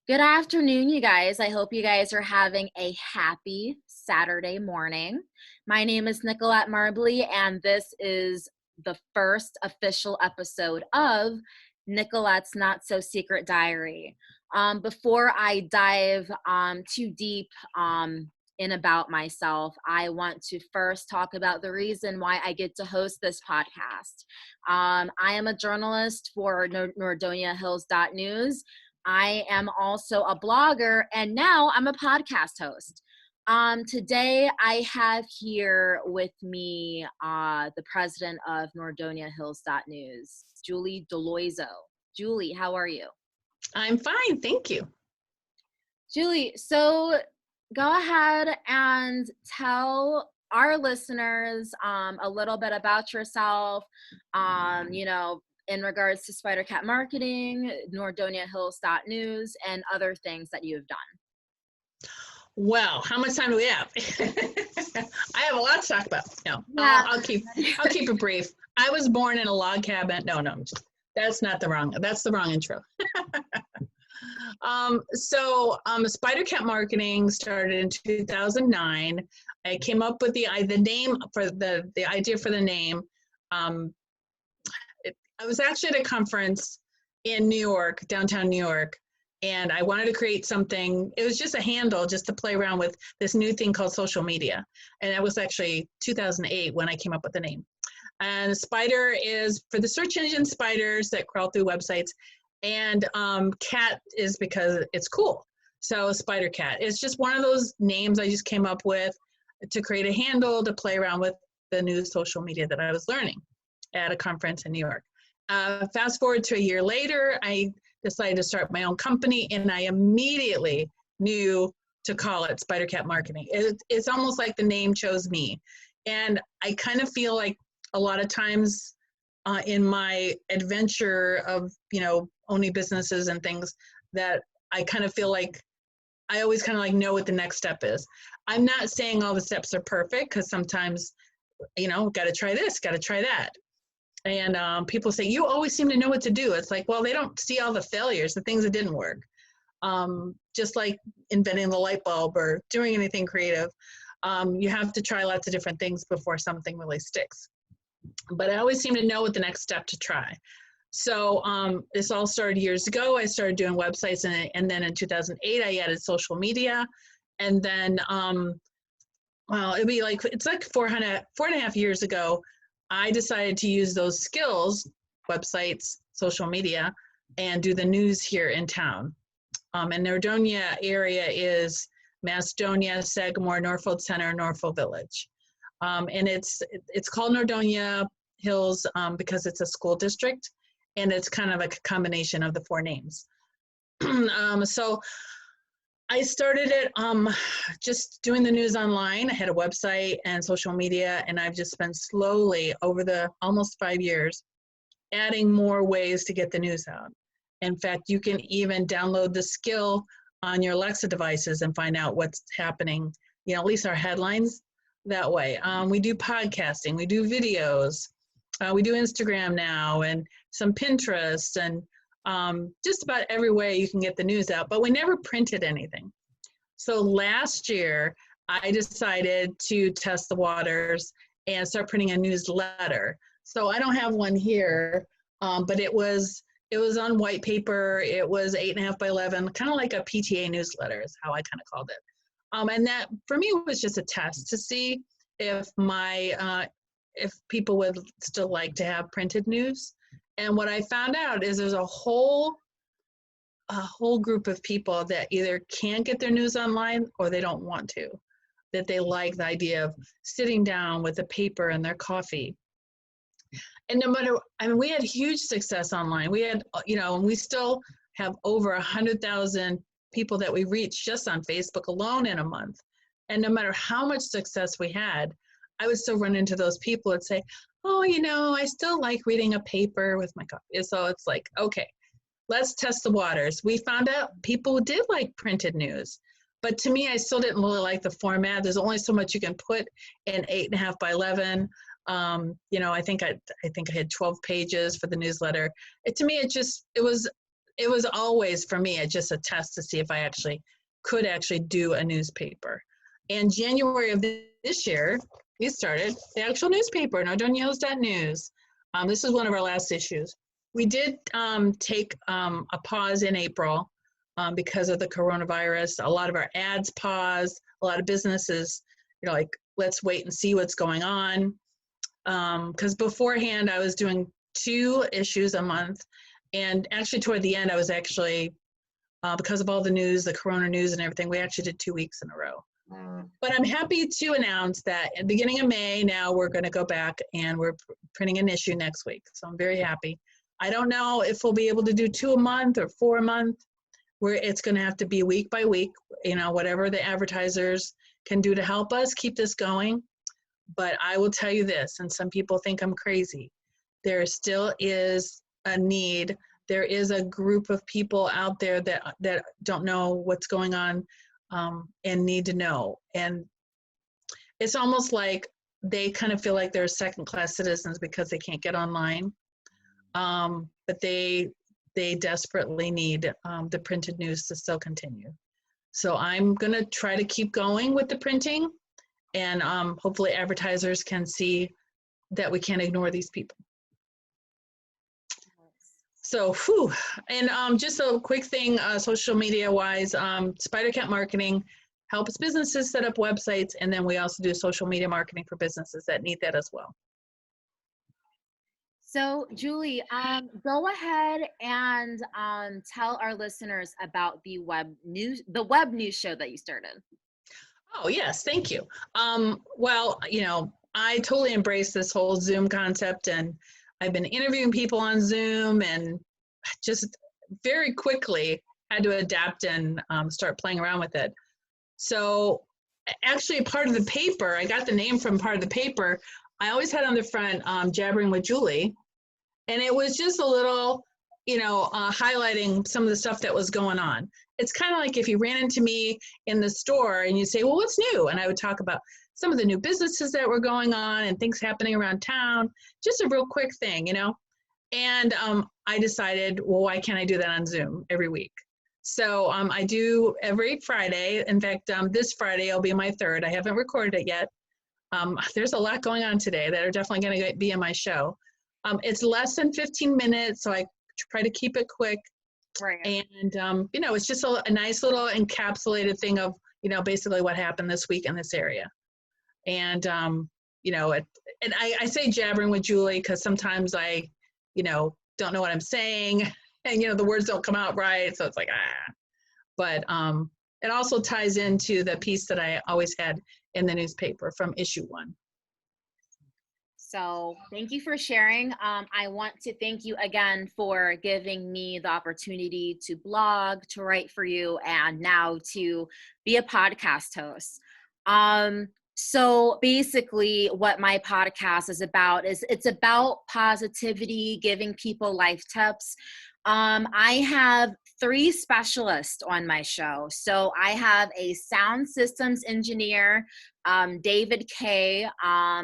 Good afternoon, you guys. I hope you guys are having a happy Saturday morning. My name is Nicholette Marbley, and this is the first official episode of Nicolette's Not So Secret Diary. Before I dive too deep in about myself, I want to first talk about the reason why I get to host this podcast. I am a journalist for NordoniaHills.News. I am also a blogger, and now I'm a podcast host. Today, I have here with me the president of NordoniaHills.News, Julie D Aloiso. Julie, how are you? I'm fine, thank you. Julie, so go ahead and tell our listeners a little bit about yourself, in regards to Spider Cat Marketing, NordoniaHills.News, and other things that you've done. Well, how much time do we have? I have a lot to talk about. No, Yeah. I'll keep it brief. I was born in a log cabin. No, that's the wrong intro. Spider Cat Marketing started in 2009. I came up with the name for the idea for the name. I was actually at a conference in New York, downtown New York, and I wanted to create something. It was just a handle just to play around with this new thing called social media. And that was actually 2008 when I came up with the name. And Spider is for the search engine spiders that crawl through websites. And cat is because it's cool. So Spider Cat. It's just one of those names I just came up with to create a handle to play around with the new social media that I was learning at a conference in New York. Fast forward to a year later, I decided to start my own company, and I immediately knew to call it Spider Cat Marketing. It's almost like the name chose me. And I kind of feel like a lot of times in my adventure of, owning businesses and things, that I kind of feel like I always kind of like know what the next step is. I'm not saying all the steps are perfect, because sometimes, got to try this, got to try that. And people say, you always seem to know what to do. It's like, well, they don't see all the failures, the things that didn't work. Just like inventing the light bulb or doing anything creative. You have to try lots of different things before something really sticks. But I always seem to know what the next step to try. So this all started years ago. I started doing websites, and then in 2008, I added social media. And then, it's like 4.5 years ago, I decided to use those skills, websites, social media, and do the news here in town. And Nordonia area is Macedonia, Sagamore, Norfolk Center, Norfolk Village. And it's called Nordonia Hills because it's a school district, and it's kind of a combination of the four names. So I started it just doing the news online. I had a website and social media, and I've just been slowly over the almost 5 years adding more ways to get the news out. In fact, you can even download the skill on your Alexa devices and find out what's happening, at least our headlines that way. We do podcasting, we do videos, we do Instagram now, and some Pinterest, and just about every way you can get the news out, but we never printed anything. So last year, I decided to test the waters and start printing a newsletter. So I don't have one here, but it was on white paper. It was 8.5 by 11, kind of like a PTA newsletter is how I kind of called it. And that for me was just a test to see if if people would still like to have printed news. And what I found out is there's a whole group of people that either can't get their news online or they don't want to, that they like the idea of sitting down with a paper and their coffee. And we had huge success online. We had, and we still have over 100,000 people that we reached just on Facebook alone in a month. And no matter how much success we had, I would still run into those people and say, oh, I still like reading a paper with my coffee. So it's like, okay, let's test the waters. We found out people did like printed news, but to me, I still didn't really like the format. There's only so much you can put in 8.5 by 11. I think I had 12 pages for the newsletter. To me, it was it was always for me just a test to see if I could do a newspaper. And January of this year, we started the actual newspaper, NordoniaHills.News. This is one of our last issues. We did take a pause in April because of the coronavirus. A lot of our ads paused. A lot of businesses, like, let's wait and see what's going on. Because beforehand, I was doing 2 issues a month. And actually, toward the end, I was because of all the news, the corona news and everything, we actually did 2 weeks in a row. But I'm happy to announce that at the beginning of May, now we're going to go back and we're printing an issue next week. So I'm very happy. I don't know if we'll be able to do 2 a month or 4 a month, where it's going to have to be week by week, whatever the advertisers can do to help us keep this going. But I will tell you this, and some people think I'm crazy, there still is a need. There is a group of people out there that don't know what's going on and need to know. And it's almost like they kind of feel like they're second-class citizens because they can't get online. But they desperately need the printed news to still continue. So I'm going to try to keep going with the printing, and hopefully advertisers can see that we can't ignore these people. So, and just a quick thing, social media-wise, Spider-Cat Marketing helps businesses set up websites, and then we also do social media marketing for businesses that need that as well. So, Julie, go ahead and tell our listeners about the web news show that you started. Oh, yes, thank you. Well, I totally embrace this whole Zoom concept, and I've been interviewing people on Zoom and just very quickly had to adapt and start playing around with it. So actually part of the paper, I got the name from part of the paper, I always had on the front Jabbering with Julie. And it was just a little, highlighting some of the stuff that was going on. It's kind of like if you ran into me in the store and you say, well, what's new? And I would talk about some of the new businesses that were going on and things happening around town, just a real quick thing, And I decided, well, why can't I do that on Zoom every week? So I do every Friday. In fact, this Friday will be my 3rd. I haven't recorded it yet. There's a lot going on today that are definitely going to be in my show. It's less than 15 minutes, so I try to keep it quick. Right. And, it's just a nice little encapsulated thing of, basically what happened this week in this area. And, and I say jabbering with Julie because sometimes I, don't know what I'm saying and, the words don't come out right. So it's like, But it also ties into the piece that I always had in the newspaper from issue 1. So thank you for sharing. I want to thank you again for giving me the opportunity to blog, to write for you, and now to be a podcast host. So basically what my podcast is about is it's about positivity, giving people life tips. I have 3 specialists on my show. So I have a sound systems engineer, David K.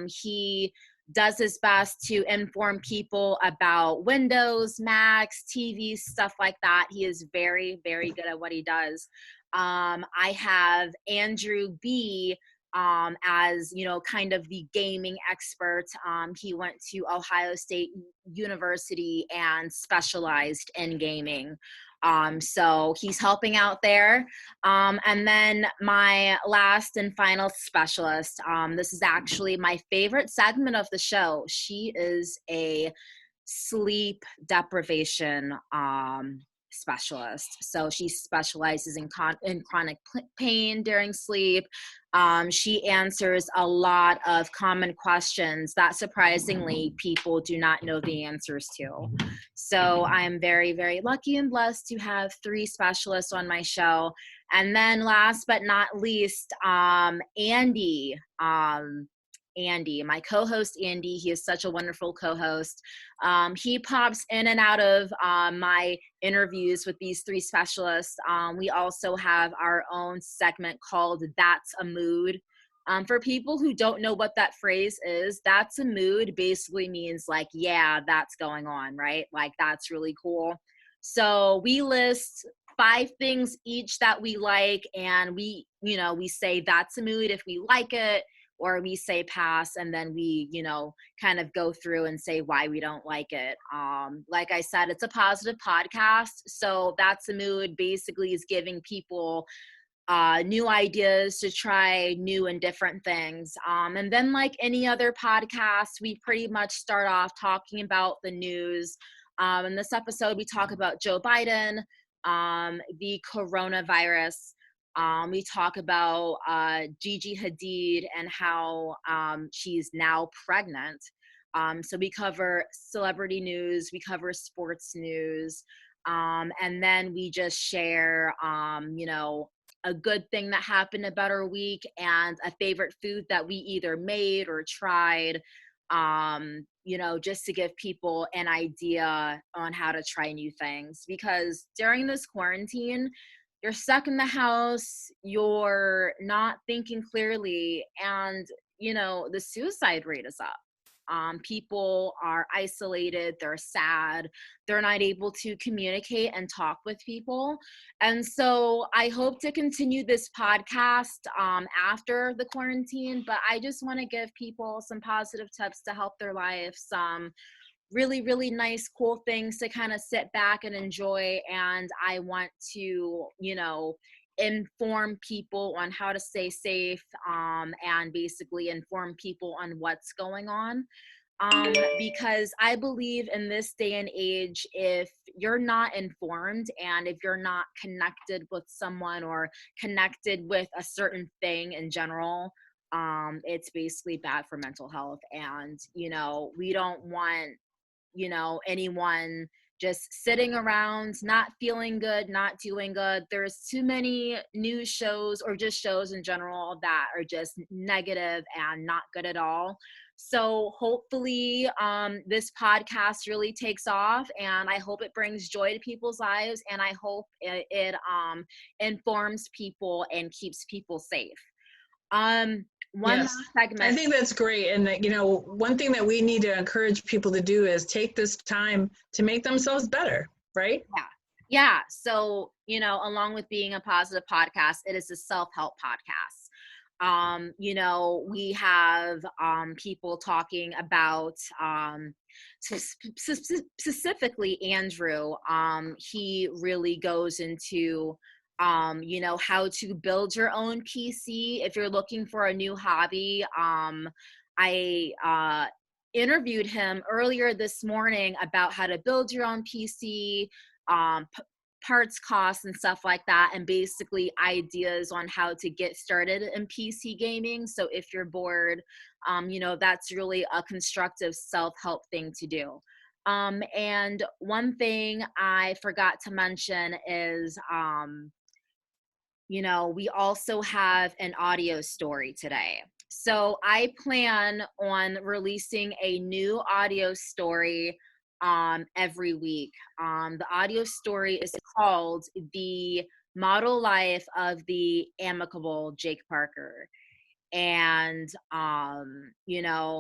He does his best to inform people about Windows, Macs, TVs, stuff like that. He is very, very good at what he does. I have Andrew B. As kind of the gaming expert. He went to Ohio State University and specialized in gaming. So he's helping out there. And then my last and final specialist, this is actually my favorite segment of the show. She is a sleep deprivation specialist. So she specializes in chronic pain during sleep. She answers a lot of common questions that surprisingly people do not know the answers to. So I'm very, very lucky and blessed to have 3 specialists on my show. And then last but not least, Andy, my co-host Andy, he is such a wonderful co-host. He pops in and out of my interviews with these 3 specialists. We also have our own segment called That's a Mood. For people who don't know what that phrase is, that's a mood basically means like, yeah, that's going on, right? Like that's really cool. So we list 5 things each that we like, and we say that's a mood if we like it, or we say pass, and then we, kind of go through and say why we don't like it. Like I said, it's a positive podcast. So that's a mood basically is giving people new ideas to try new and different things. And then, like any other podcast, we pretty much start off talking about the news. In this episode, we talk about Joe Biden, the coronavirus. We talk about Gigi Hadid and how she's now pregnant. So we cover celebrity news, we cover sports news, and then we just share, a good thing that happened about our week and a favorite food that we either made or tried, just to give people an idea on how to try new things. Because during this quarantine, you're stuck in the house, you're not thinking clearly, and, the suicide rate is up. People are isolated, they're sad, they're not able to communicate and talk with people. And so I hope to continue this podcast after the quarantine, but I just want to give people some positive tips to help their life, some really, really nice, cool things to kind of sit back and enjoy. And I want to, inform people on how to stay safe, and basically inform people on what's going on. Because I believe in this day and age, if you're not informed and if you're not connected with someone or connected with a certain thing in general, it's basically bad for mental health. And, we don't want, anyone just sitting around, not feeling good, not doing good. There's too many news shows or just shows in general that are just negative and not good at all. So hopefully this podcast really takes off, and I hope it brings joy to people's lives, and I hope it informs people and keeps people safe. One Yes, last I segment. think that's great. And that, one thing that we need to encourage people to do is take this time to make themselves better, right? Yeah. Yeah. So, along with being a positive podcast, it is a self-help podcast. We have people talking about specifically Andrew. He really goes into how to build your own PC if you're looking for a new hobby. I interviewed him earlier this morning about how to build your own PC, parts costs and stuff like that, and basically ideas on how to get started in PC gaming. So if you're bored, that's really a constructive self-help thing to do. And one thing I forgot to mention is, we also have an audio story today. So I plan on releasing a new audio story every week. The audio story is called The Model Life of the Amicable Jake Parker. And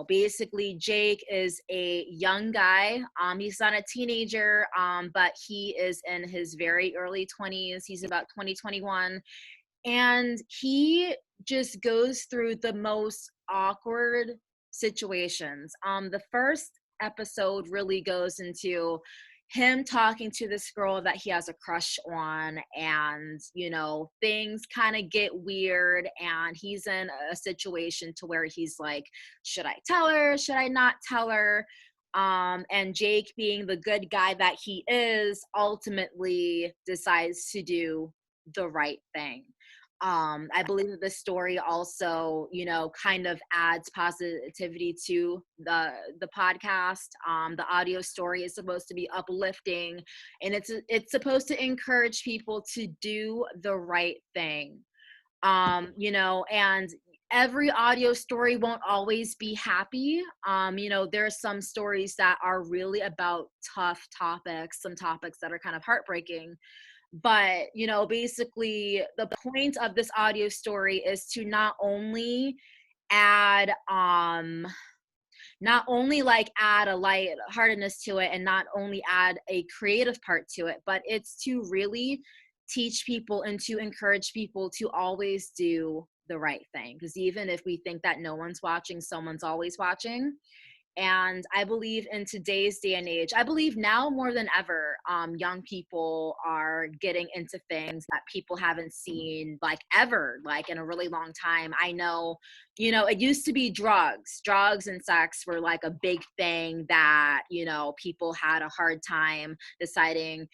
basically Jake is a young guy. He's not a teenager, but he is in his very early 20s. He's about 2021, and he just goes through the most awkward situations. The first episode really goes into him talking to this girl that he has a crush on, and things kind of get weird, and he's in a situation to where he's like, should I tell her, should I not tell her? And Jake, being the good guy that he is, ultimately decides to do the right thing. I believe that this story also, kind of adds positivity to the podcast. The audio story is supposed to be uplifting, and it's supposed to encourage people to do the right thing. And every audio story won't always be happy. There are some stories that are really about tough topics, some topics that are kind of heartbreaking. But basically the point of this audio story is to not only add not only like add a lightheartedness to it and not only add a creative part to it, but it's to really teach people and to encourage people to always do the right thing. Because even if we think that no one's watching, someone's always watching. And I believe in today's day and age, I believe now more than ever, young people are getting into things that people haven't seen like ever, like in a really long time. I know, it used to be drugs. Drugs and sex were like a big thing that, people had a hard time deciding,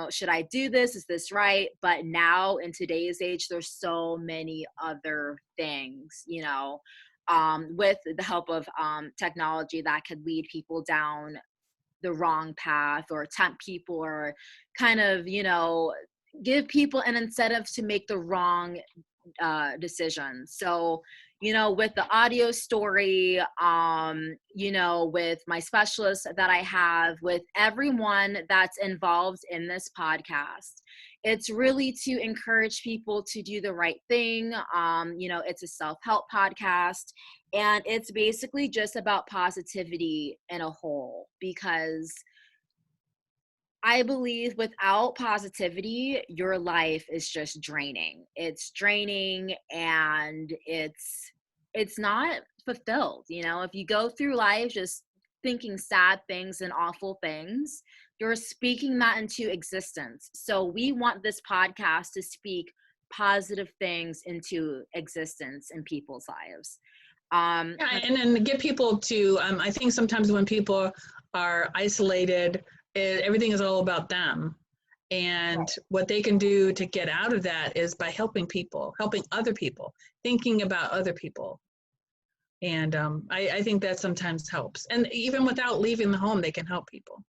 should I do this? Is this right? But now in today's age, there's so many other things, with the help of technology that could lead people down the wrong path or tempt people or kind of, give people an incentive to make the wrong decisions. So, with the audio story, with my specialists that I have, with everyone that's involved in this podcast, it's really to encourage people to do the right thing. It's a self-help podcast, and it's basically just about positivity in a whole, because I believe without positivity, your life is just draining. It's draining and it's not fulfilled. If you go through life just thinking sad things and awful things, you're speaking that into existence. So we want this podcast to speak positive things into existence in people's lives. Yeah, and then get people to, I think sometimes when people are isolated, everything is all about them. And what they can do to get out of that is by helping people, helping other people, thinking about other people. And I think that sometimes helps. And even without leaving the home, they can help people.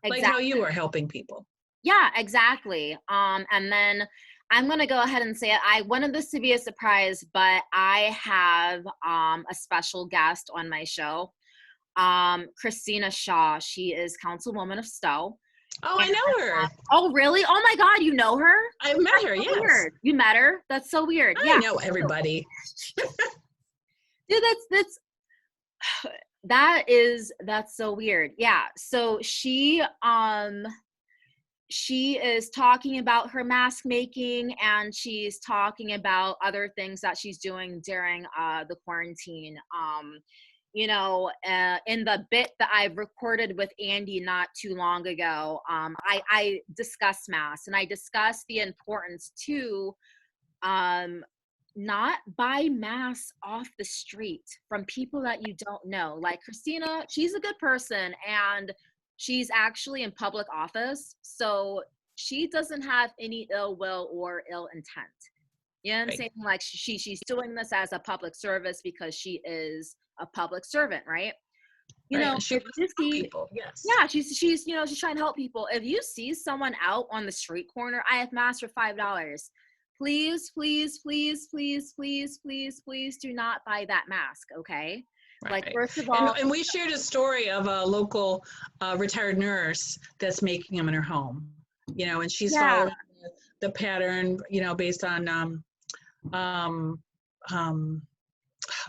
Exactly. Like how you are helping people. Yeah, exactly. And then I'm going to go ahead and say it. I wanted this to be a surprise, but I have a special guest on my show. Christina Shaw. She is Councilwoman of Stowe. Oh, I know her. Oh, really? Oh my God, you know her? I've met her, so yes. Weird. You met her? That's so weird. I know everybody. Dude, that's so weird. Yeah. So she is talking about her mask making, and she's talking about other things that she's doing during the quarantine. In the bit that I've recorded with Andy not too long ago, I discuss masks, and I discuss the importance to not buy masks off the street from people that you don't know. Like Christina, she's a good person, and she's actually in public office, so she doesn't have any ill will or ill intent. You know what I'm saying? Like she's doing this as a public service because she is a public servant, right? She if you see people, yes. Yeah, she's trying to help people. If you see someone out on the street corner, I have masks for $5. Please, please, please, please, please, please, please do not buy that mask, okay? Right. Like, first of all, and we shared a story of a local retired nurse that's making them in her home, and she's following the pattern, based on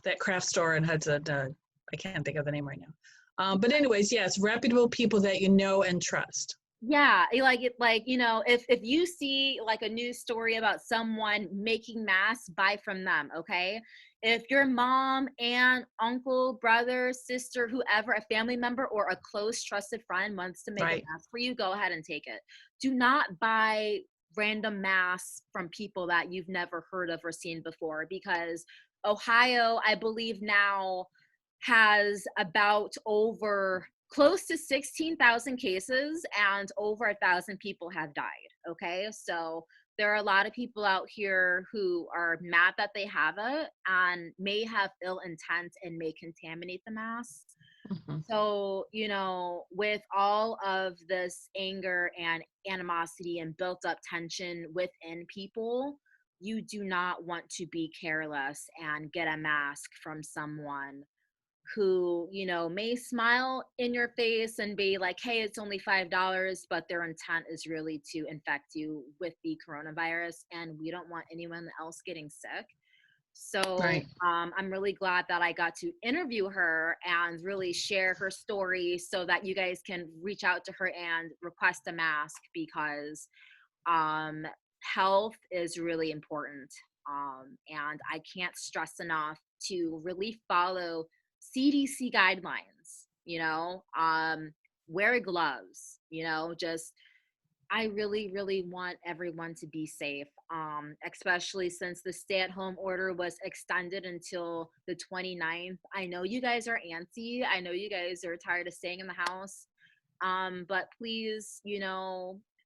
that craft store in Hudson. I can't think of the name right now. But anyways, yes, reputable people that you know and trust. Yeah, if you see like a news story about someone making masks, buy from them, okay? If your mom, aunt, uncle, brother, sister, whoever, a family member or a close trusted friend wants to make a mask for you, go ahead and take it. Do not buy random masks from people that you've never heard of or seen before, because Ohio, I believe now, has about over close to 16,000 cases and over 1,000 people have died. Okay. So there are a lot of people out here who are mad that they have it and may have ill intent and may contaminate the mass. Mm-hmm. So, with all of this anger and animosity and built up tension within people, you do not want to be careless and get a mask from someone who, may smile in your face and be like, hey, it's only $5, but their intent is really to infect you with the coronavirus. And we don't want anyone else getting sick. So Right. I'm really glad that I got to interview her and really share her story so that you guys can reach out to her and request a mask, because um, health is really important. And I can't stress enough to really follow CDC guidelines, wear gloves, just I really, really want everyone to be safe, especially since the stay-at-home order was extended until the 29th. I know you guys are antsy. I know you guys are tired of staying in the house. But please,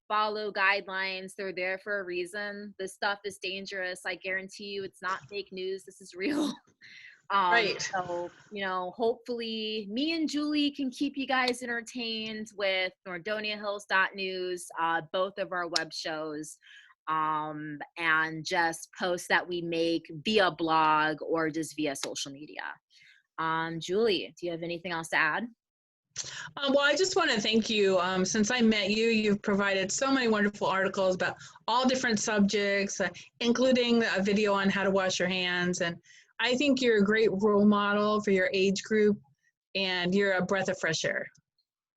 follow guidelines. They're there for a reason. This stuff is dangerous. I guarantee you it's not fake news. This is real. Right. So, hopefully me and Julie can keep you guys entertained with NordoniaHills.News, both of our web shows, and just posts that we make via blog or just via social media. Julie, do you have anything else to add? Well, I just want to thank you. Since I met you, you've provided so many wonderful articles about all different subjects, including a video on how to wash your hands. And I think you're a great role model for your age group, and you're a breath of fresh air.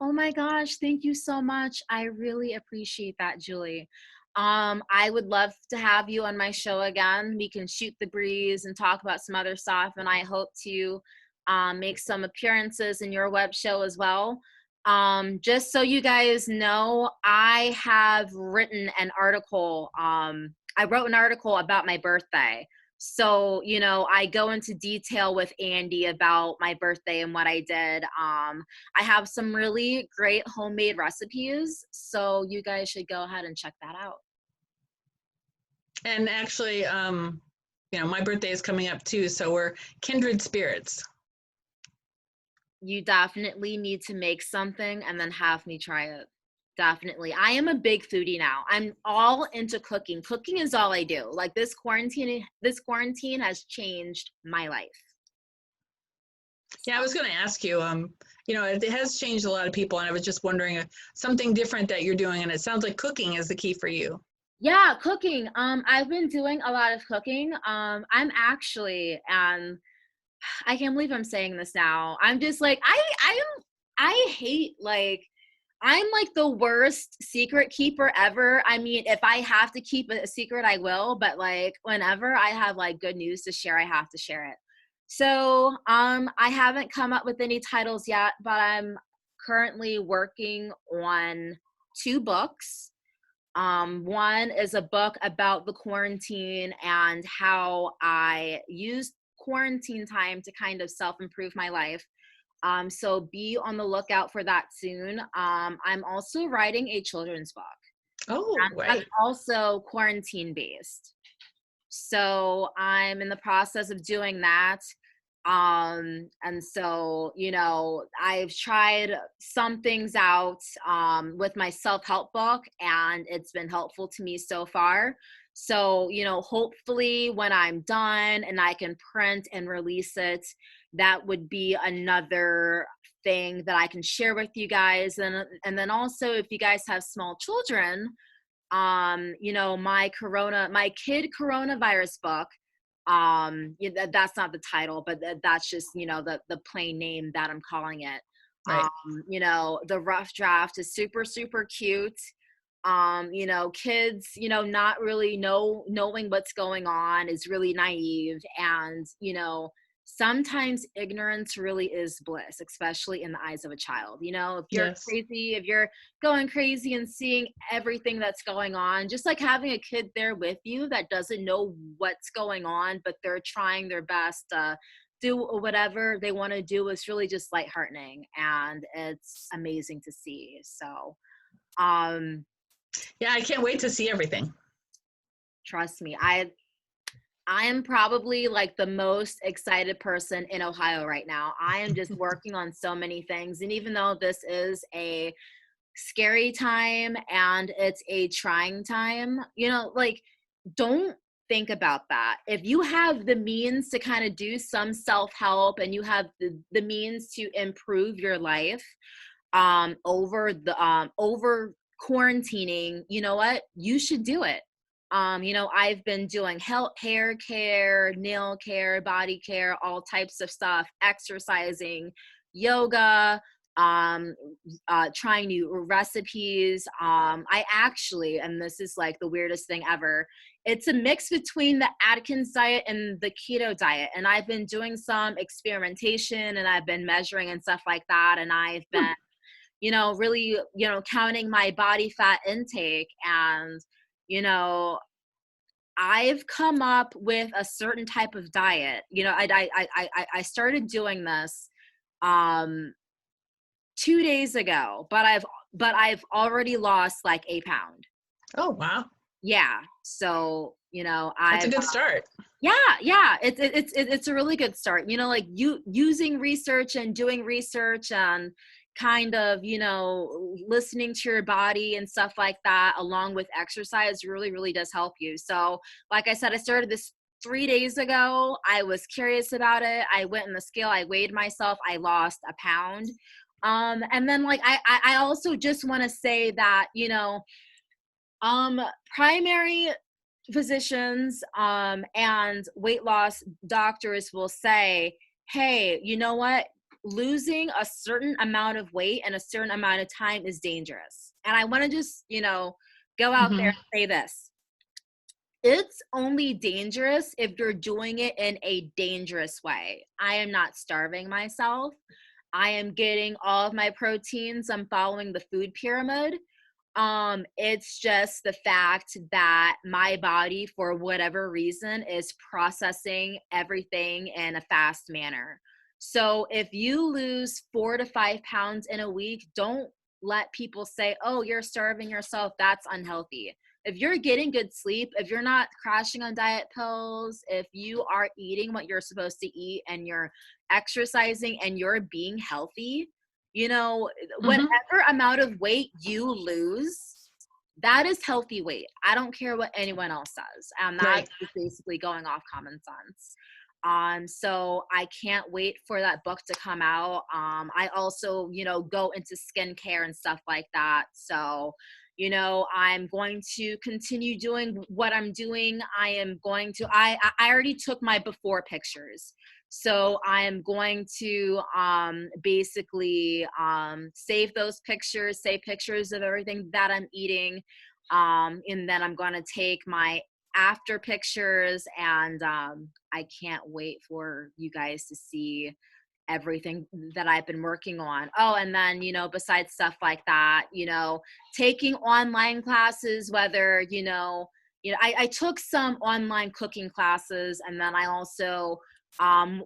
Oh my gosh, thank you so much. I really appreciate that, Julie. I would love to have you on my show again. We can shoot the breeze and talk about some other stuff, and I hope to make some appearances in your web show as well. Just so you guys know, I have written an article. I wrote an article about my birthday. So, I go into detail with Andy about my birthday and what I did. I have some really great homemade recipes, so you guys should go ahead and check that out. And actually, my birthday is coming up too, so we're kindred spirits. You definitely need to make something and then have me try it. Definitely. I am a big foodie now. I'm all into cooking. Cooking is all I do. Like this quarantine has changed my life. Yeah, I was going to ask you, it has changed a lot of people, and I was just wondering something different that you're doing, and it sounds like cooking is the key for you. Yeah, cooking. I've been doing a lot of cooking. I'm actually, and I can't believe I'm saying this now. I'm just like, I hate, like, I'm like the worst secret keeper ever. I mean, if I have to keep a secret, I will, but like whenever I have like good news to share, I have to share it. So, I haven't come up with any titles yet, but I'm currently working on two books. One is a book about the quarantine and how I used quarantine time to kind of self-improve my life. So be on the lookout for that soon. I'm also writing a children's book, Oh, and that's right. also quarantine based. So I'm in the process of doing that. And so, I've tried some things out with my self-help book, and it's been helpful to me so far. So, hopefully when I'm done and I can print and release it, that would be another thing that I can share with you guys. And then also, if you guys have small children, my kid coronavirus book, that's not the title, but that's just, the plain name that I'm calling it. Right. The rough draft is super, super cute. Kids, not really knowing what's going on is really naive. And, sometimes ignorance really is bliss, especially in the eyes of a child. If you're Yes. crazy, if you're going crazy and seeing everything that's going on, just like having a kid there with you that doesn't know what's going on, but they're trying their best to do whatever they want to do, is really just lightheartening, and it's amazing to see. So, Yeah, I can't wait to see everything. trust me, I am probably like the most excited person in Ohio right now. I am just working on so many things. And even though this is a scary time and it's a trying time, like, don't think about that. If you have the means to kind of do some self-help and you have the means to improve your life over quarantining, you know what? You should do it. I've been doing hair care, nail care, body care, all types of stuff, exercising, yoga, um, trying new recipes. I actually, and this is like the weirdest thing ever, it's a mix between the Atkins diet and the keto diet. And I've been doing some experimentation and I've been measuring and stuff like that. And I've Hmm. been, really, counting my body fat intake. And, you know, I've come up with a certain type of diet. I started doing this um 2 days ago, but I've already lost like a pound. Oh, wow. Yeah. So, That's a I've good start. yeah, yeah, it's a really good start. Like you using research and doing research and kind of, listening to your body and stuff like that, along with exercise, really, really does help you. So, like I said, I started this 3 days ago. I was curious about it. I went in the scale, I weighed myself, I lost a pound. And then like I also just want to say that, um, primary physicians and weight loss doctors will say, hey, you know what? Losing a certain amount of weight in a certain amount of time is dangerous. And I want to just, go out there Hmm. and say this. It's only dangerous if you're doing it in a dangerous way. I am not starving myself. I am getting all of my proteins. I'm following the food pyramid. It's just the fact that my body, for whatever reason, is processing everything in a fast manner. So if you lose 4 to 5 pounds in a week, don't let people say, oh, you're starving yourself. That's unhealthy. If you're getting good sleep, if you're not crashing on diet pills, if you are eating what you're supposed to eat and you're exercising and you're being healthy, Hmm. whatever amount of weight you lose, that is healthy weight. I don't care what anyone else says. And that's Right. basically going off common sense. So I can't wait for that book to come out. I also, go into skincare and stuff like that. So, I'm going to continue doing what I'm doing. I already took my before pictures. So I am going to basically save those pictures, save pictures of everything that I'm eating. And then I'm going to take my after pictures, and I can't wait for you guys to see everything that I've been working on. Oh, and then, besides stuff like that, taking online classes, whether, I took some online cooking classes, and then I also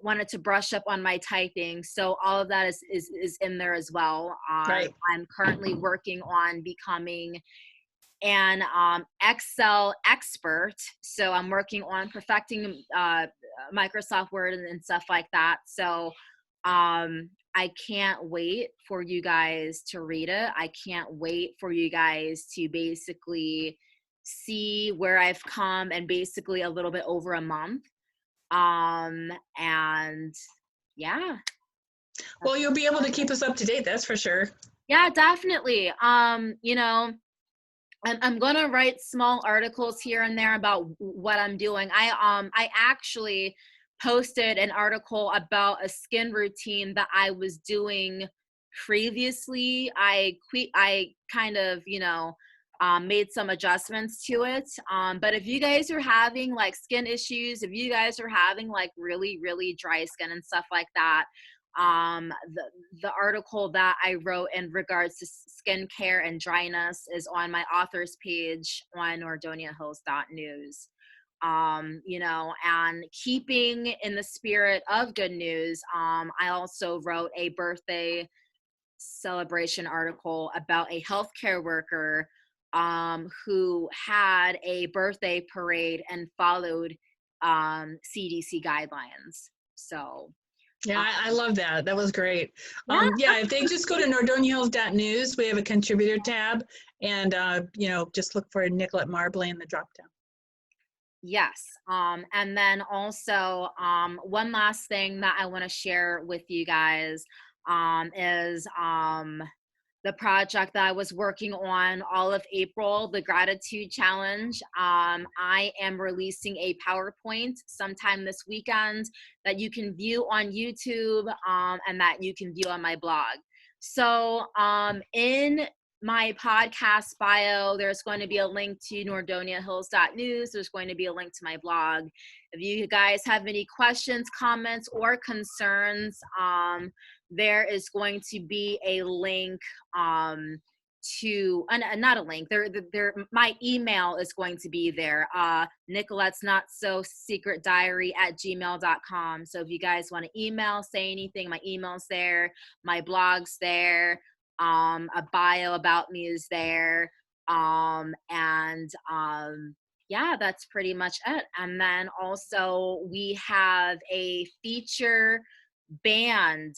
wanted to brush up on my typing. So all of that is in there as well. Right. I'm currently working on becoming an Excel expert. So I'm working on perfecting Microsoft Word and stuff like that. So I can't wait for you guys to read it. I can't wait for you guys to basically see where I've come in basically a little bit over a month. And yeah, Well, that's, you'll be able to keep us up to date, that's for sure. yeah, definitely. I'm gonna write small articles here and there about what I'm doing. I actually posted an article about a skin routine that I was doing previously. I kind of, made some adjustments to it. But if you guys are having like skin issues, if you guys are having like really, really dry skin and stuff like that, the article that I wrote in regards to skincare and dryness is on my author's page on NordoniaHills.News. And keeping in the spirit of good news, I also wrote a birthday celebration article about a healthcare worker who had a birthday parade and followed CDC guidelines. So, Yeah, um, I love that. That was great. yeah. Yeah, if they just go to NordoniaHills.News, we have a contributor tab, and just look for Nicholette Marbley in the drop down. Yes. And then also, one last thing that I want to share with you guys is the project that I was working on all of April, the gratitude challenge. I am releasing a PowerPoint sometime this weekend that you can view on YouTube, and that you can view on my blog. So in my podcast bio, there's going to be a link to NordoniaHills.News. There's going to be a link to my blog. If you guys have any questions, comments, or concerns, there is going to be a link to not a link, my email is going to be there, Nicolette's not so secret diary @gmail.com. So if you guys want to email, say anything, my email's there, my blog's there, a bio about me is there, yeah, that's pretty much it. And then also we have a feature band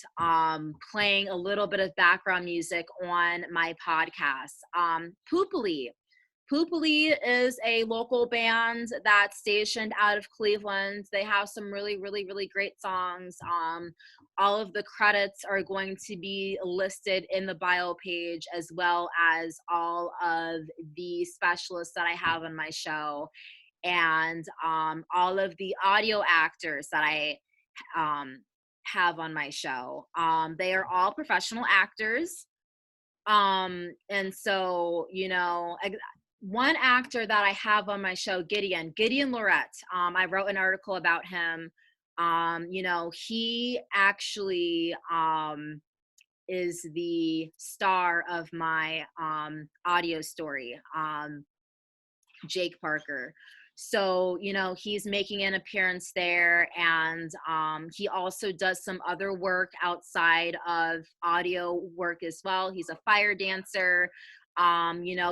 playing a little bit of background music on my podcast. Poopily is a local band that's stationed out of Cleveland. They have some really, really, really great songs. All of the credits are going to be listed in the bio page, as well as all of the specialists that I have on my show, and all of the audio actors that I have on my show. They are all professional actors. And so, one actor that I have on my show, Gideon Lorette, I wrote an article about him. He actually is the star of my audio story, Jake Parker. So, he's making an appearance there, and he also does some other work outside of audio work as well. He's a fire dancer.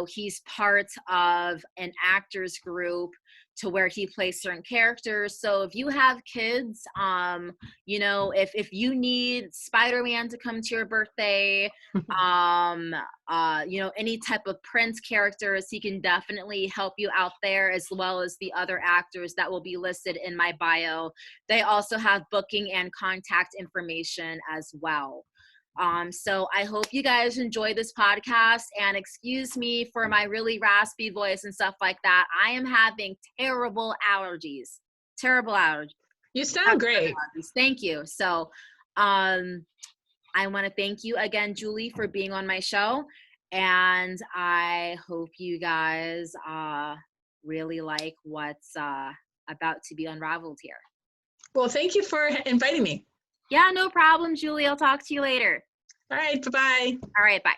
He's part of an actors group to where he plays certain characters. So if you have kids, if you need Spider-Man to come to your birthday, any type of Prince characters, he can definitely help you out there, as well as the other actors that will be listed in my bio. They also have booking and contact information as well. So I hope you guys enjoy this podcast, and excuse me for my really raspy voice and stuff like that. I am having terrible allergies. You sound great. Thank you. So I want to thank you again, Julie, for being on my show. And I hope you guys really like what's about to be unraveled here. Well, thank you for inviting me. Yeah, no problem, Julie. I'll talk to you later. All right. Bye-bye. All right. Bye.